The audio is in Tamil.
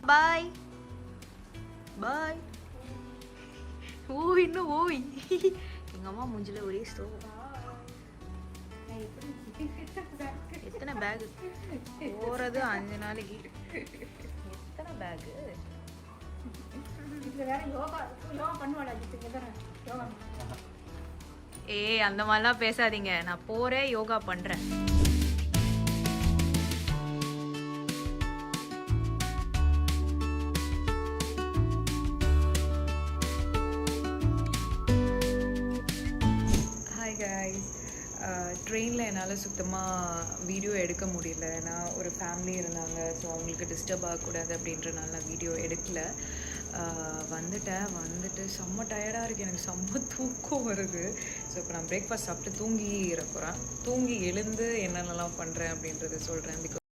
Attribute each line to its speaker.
Speaker 1: பாய் பாய். ஓய் இன்னும் ஓய். எங்கள் அம்மா மூஞ்சில் ஒரே ஸ்டோவ். எத்தனை பேகு போகிறது 5 நாளைக்கு? எத்தனை பேகு? ஏய் அந்த மாதிரிலாம் பேசாதீங்க. நான் போகிறேன், யோகா பண்ணுறேன். ட்ரெயினில் என்னால் சுத்தமாக வீடியோ எடுக்க முடியல. ஏன்னா ஒரு ஃபேமிலி இருந்தாங்க. ஸோ அவங்களுக்கு டிஸ்டர்ப் ஆகக்கூடாது அப்படின்றனால நான் வீடியோ எடுக்கல. வந்துட்டு செம்ம டயர்டாக இருக்குது. எனக்கு செம்ம தூக்கம் வருது. ஸோ இப்போ நான் பிரேக்ஃபாஸ்ட் சாப்பிட்டு தூங்கி போகிறேன். தூங்கி எழுந்து என்னென்னலாம் பண்ணுறேன் அப்படின்றத சொல்கிறேன். பிகாஸ்